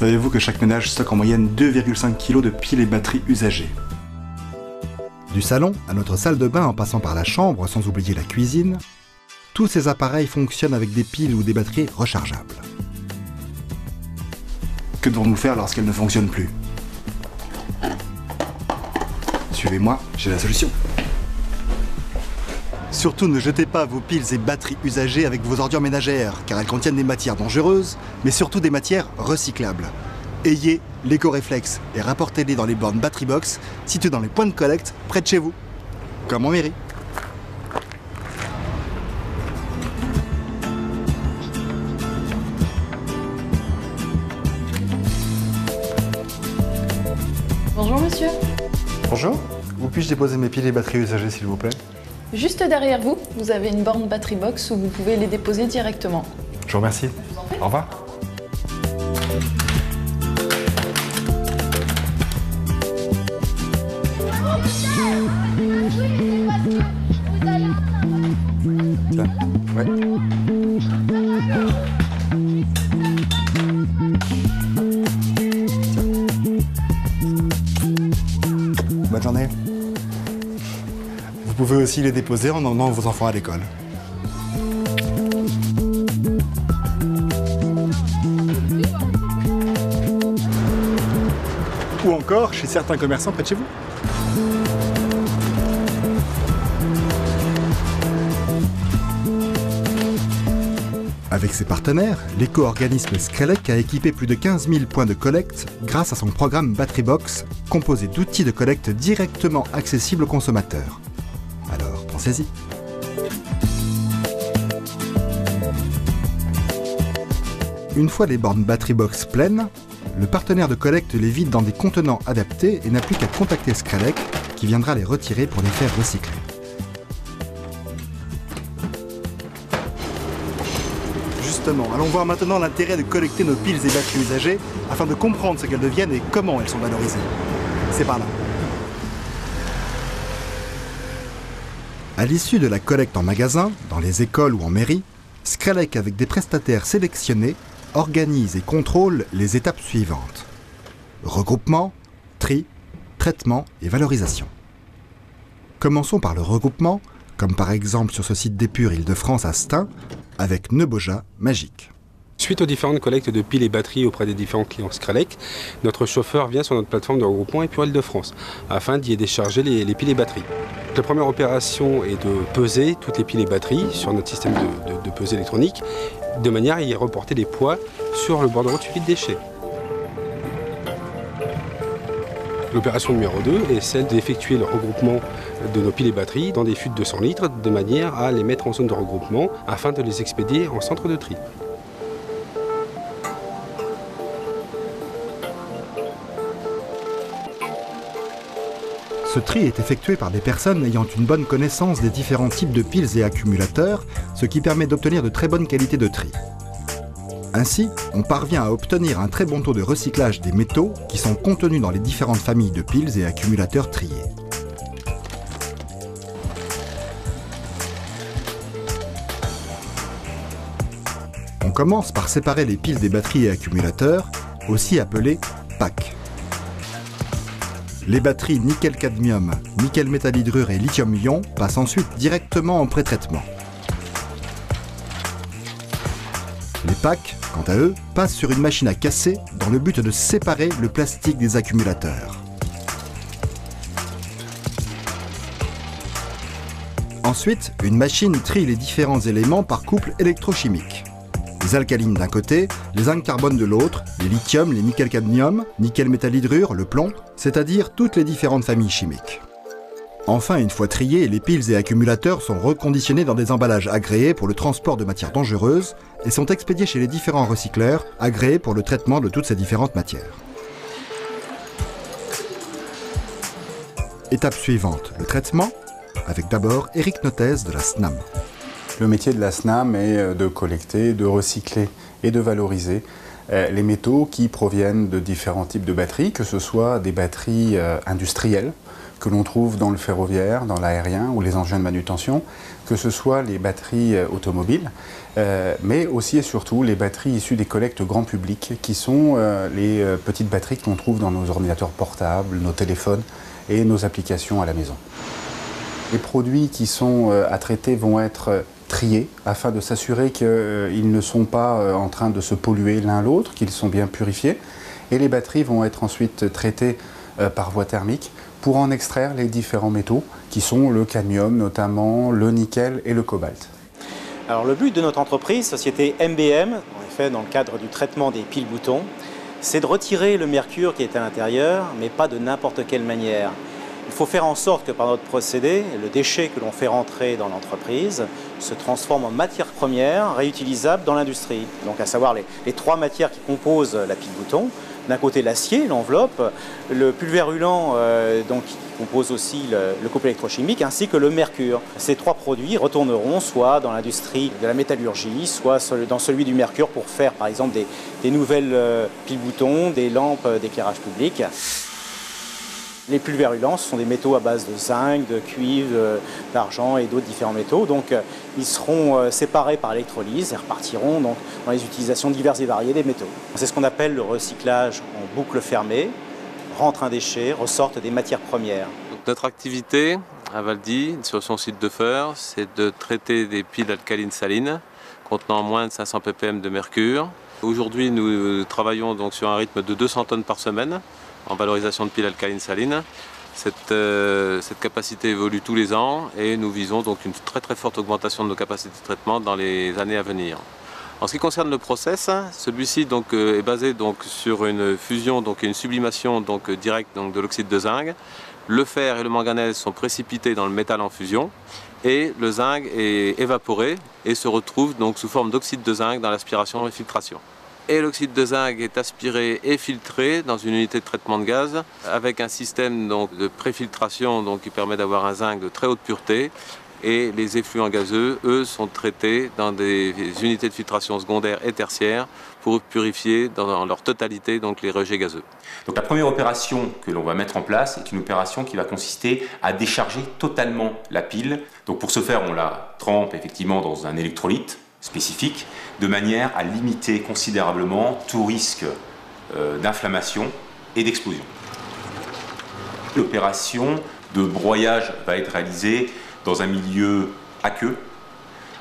Savez-vous que chaque ménage stocke en moyenne 2,5 kg de piles et batteries usagées? Du salon à notre salle de bain en passant par la chambre, sans oublier la cuisine, tous ces appareils fonctionnent avec des piles ou des batteries rechargeables. Que devons-nous faire lorsqu'elles ne fonctionnent plus? Suivez-moi, j'ai la solution. Surtout ne jetez pas vos piles et batteries usagées avec vos ordures ménagères, car elles contiennent des matières dangereuses, mais surtout des matières recyclables. Ayez l'éco-réflexe et rapportez-les dans les bornes Battery Box, situées dans les points de collecte près de chez vous, comme en mairie. Bonjour monsieur. Bonjour, où puis-je déposer mes piles et batteries usagées s'il vous plaît? Juste derrière vous, vous avez une borne Battery Box où vous pouvez les déposer directement. Je vous remercie. Au revoir. Tiens, ouais. Bonne journée. Vous pouvez aussi les déposer en emmenant vos enfants à l'école. Ou encore chez certains commerçants près de chez vous. Avec ses partenaires, l'éco-organisme Screlec a équipé plus de 15 000 points de collecte grâce à son programme Battery Box, composé d'outils de collecte directement accessibles aux consommateurs. Alors, pensez-y. Une fois les bornes Battery Box pleines, le partenaire de collecte les vide dans des contenants adaptés et n'a plus qu'à contacter Screlec qui viendra les retirer pour les faire recycler. Justement, allons voir maintenant l'intérêt de collecter nos piles et batteries usagées afin de comprendre ce qu'elles deviennent et comment elles sont valorisées. C'est par là. À l'issue de la collecte en magasin, dans les écoles ou en mairie, Screlec, avec des prestataires sélectionnés, organise et contrôle les étapes suivantes. Regroupement, tri, traitement et valorisation. Commençons par le regroupement, comme par exemple sur ce site d'Épure Île-de-France à Stein, avec Neboja Magique. Suite aux différentes collectes de piles et batteries auprès des différents clients Screlec, notre chauffeur vient sur notre plateforme de regroupement Épure Île-de-France afin d'y décharger les piles et batteries. La première opération est de peser toutes les piles et batteries sur notre système de pesée électronique, de manière à y reporter les poids sur le bord de route suivi de déchets. L'opération numéro 2 est celle d'effectuer le regroupement de nos piles et batteries dans des fûts de 200 litres, de manière à les mettre en zone de regroupement afin de les expédier en centre de tri. Ce tri est effectué par des personnes ayant une bonne connaissance des différents types de piles et accumulateurs, ce qui permet d'obtenir de très bonnes qualités de tri. Ainsi, on parvient à obtenir un très bon taux de recyclage des métaux qui sont contenus dans les différentes familles de piles et accumulateurs triés. On commence par séparer les piles des batteries et accumulateurs, aussi appelés packs. Les batteries nickel-cadmium, nickel-métal-hydrure et lithium-ion passent ensuite directement en pré-traitement. Les packs, quant à eux, passent sur une machine à casser dans le but de séparer le plastique des accumulateurs. Ensuite, une machine trie les différents éléments par couple électrochimique. Les alcalines d'un côté, les zinc carbone de l'autre, les lithium, les nickel-cadmium, nickel-métal-hydrure, le plomb, c'est-à-dire toutes les différentes familles chimiques. Enfin, une fois triés, les piles et accumulateurs sont reconditionnés dans des emballages agréés pour le transport de matières dangereuses et sont expédiés chez les différents recycleurs agréés pour le traitement de toutes ces différentes matières. Étape suivante, le traitement, avec d'abord Éric Notez de la SNAM. Le métier de la SNAM est de collecter, de recycler et de valoriser les métaux qui proviennent de différents types de batteries, que ce soit des batteries industrielles, que l'on trouve dans le ferroviaire, dans l'aérien ou les engins de manutention, que ce soit les batteries automobiles, mais aussi et surtout les batteries issues des collectes grand public, qui sont les petites batteries que l'on trouve dans nos ordinateurs portables, nos téléphones et nos applications à la maison. Les produits qui sont à traiter vont être triés afin de s'assurer qu'ils ne sont pas en train de se polluer l'un l'autre, qu'ils sont bien purifiés. Et les batteries vont être ensuite traitées par voie thermique pour en extraire les différents métaux qui sont le cadmium notamment, le nickel et le cobalt. Alors le but de notre entreprise, société MBM, en effet dans le cadre du traitement des piles-boutons, c'est de retirer le mercure qui est à l'intérieur, mais pas de n'importe quelle manière. Il faut faire en sorte que par notre procédé, le déchet que l'on fait rentrer dans l'entreprise se transforme en matière première réutilisable dans l'industrie. Donc à savoir les trois matières qui composent la pile-bouton. D'un côté l'acier, l'enveloppe, le pulvérulent qui compose aussi le couple électrochimique, ainsi que le mercure. Ces trois produits retourneront soit dans l'industrie de la métallurgie, soit dans celui du mercure pour faire par exemple des nouvelles piles-boutons, des lampes d'éclairage public. Les pulvérulents, ce sont des métaux à base de zinc, de cuivre, d'argent et d'autres différents métaux. Donc, ils seront séparés par électrolyse et repartiront donc, dans les utilisations diverses et variées des métaux. C'est ce qu'on appelle le recyclage en boucle fermée. Rentre un déchet, ressortent des matières premières. Donc, notre activité à Valdy, sur son site de Feur, c'est de traiter des piles alcalines salines contenant moins de 500 ppm de mercure. Aujourd'hui, nous travaillons donc sur un rythme de 200 tonnes par semaine en valorisation de piles alcalines salines. Cette capacité évolue tous les ans et nous visons donc une très forte augmentation de nos capacités de traitement dans les années à venir. En ce qui concerne le process, celui-ci est basé sur une fusion et une sublimation directe de l'oxyde de zinc. Le fer et le manganèse sont précipités dans le métal en fusion et le zinc est évaporé et se retrouve donc sous forme d'oxyde de zinc dans l'aspiration et filtration. Et l'oxyde de zinc est aspiré et filtré dans une unité de traitement de gaz avec un système de préfiltration qui permet d'avoir un zinc de très haute pureté. Et les effluents gazeux, eux, sont traités dans des unités de filtration secondaire et tertiaire pour purifier dans leur totalité les rejets gazeux. Donc la première opération que l'on va mettre en place est une opération qui va consister à décharger totalement la pile. Donc pour ce faire, on la trempe effectivement dans un électrolyte spécifique, de manière à limiter considérablement tout risque d'inflammation et d'explosion. L'opération de broyage va être réalisée dans un milieu aqueux,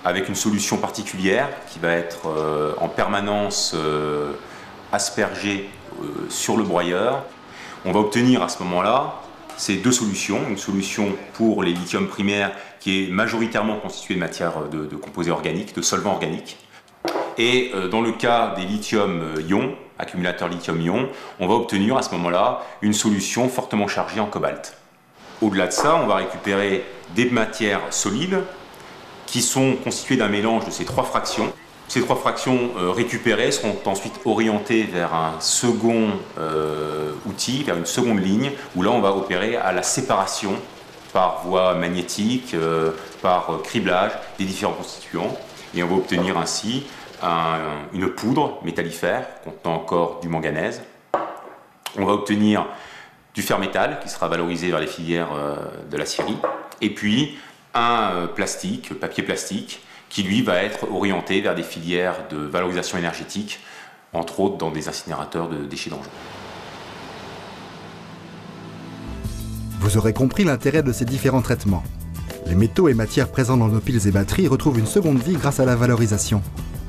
avec une solution particulière qui va être en permanence aspergée sur le broyeur. On va obtenir à ce moment-là ces deux solutions, une solution pour les lithiums primaires qui est majoritairement constituée de matières de composés organiques, de solvants organiques. Et dans le cas des lithium-ion, accumulateurs lithium-ion, on va obtenir à ce moment-là une solution fortement chargée en cobalt. Au-delà de ça, on va récupérer des matières solides qui sont constituées d'un mélange de ces trois fractions. Ces trois fractions récupérées seront ensuite orientées vers un second outil, vers une seconde ligne, où là on va opérer à la séparation par voie magnétique, par criblage des différents constituants. Et on va obtenir ainsi une poudre métallifère contenant encore du manganèse. On va obtenir du fer métal qui sera valorisé vers les filières de l'acierie. Et puis un papier plastique, qui lui va être orienté vers des filières de valorisation énergétique, entre autres dans des incinérateurs de déchets dangereux. Vous aurez compris l'intérêt de ces différents traitements. Les métaux et matières présents dans nos piles et batteries retrouvent une seconde vie grâce à la valorisation.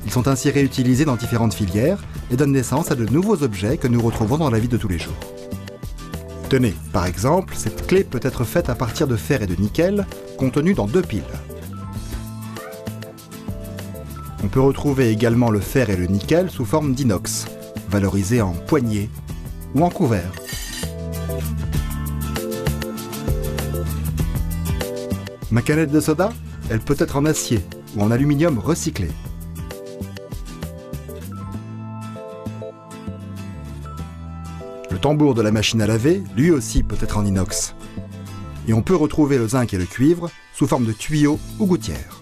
Ils sont ainsi réutilisés dans différentes filières et donnent naissance à de nouveaux objets que nous retrouvons dans la vie de tous les jours. Tenez, par exemple, cette clé peut être faite à partir de fer et de nickel, contenus dans 2 piles. On peut retrouver également le fer et le nickel sous forme d'inox, valorisés en poignée ou en couvert. Ma canette de soda, elle peut être en acier ou en aluminium recyclé. Le tambour de la machine à laver, lui aussi peut être en inox. Et on peut retrouver le zinc et le cuivre sous forme de tuyaux ou gouttières.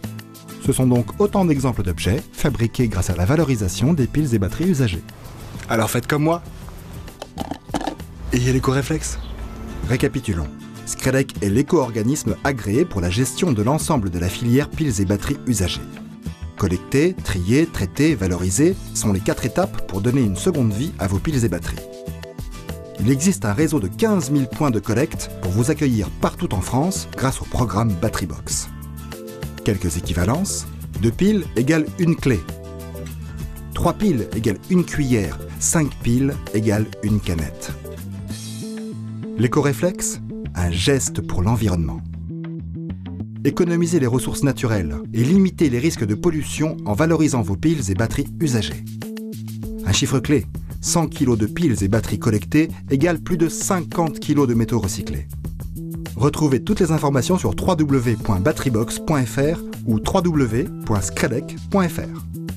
Ce sont donc autant d'exemples d'objets fabriqués grâce à la valorisation des piles et batteries usagées. Alors faites comme moi. Ayez l'éco-réflexe. Récapitulons. Screlec est l'éco-organisme agréé pour la gestion de l'ensemble de la filière piles et batteries usagées. Collecter, trier, traiter, valoriser sont les 4 étapes pour donner une seconde vie à vos piles et batteries. Il existe un réseau de 15 000 points de collecte pour vous accueillir partout en France grâce au programme Batterybox. Quelques équivalences. 2 piles égale 1 clé. 3 piles égale 1 cuillère. 5 piles égale 1 canette. L'éco-réflexe, un geste pour l'environnement. Économisez les ressources naturelles et limitez les risques de pollution en valorisant vos piles et batteries usagées. Un chiffre clé, 100 kg de piles et batteries collectées égale plus de 50 kg de métaux recyclés. Retrouvez toutes les informations sur www.batterybox.fr ou www.screlec.fr.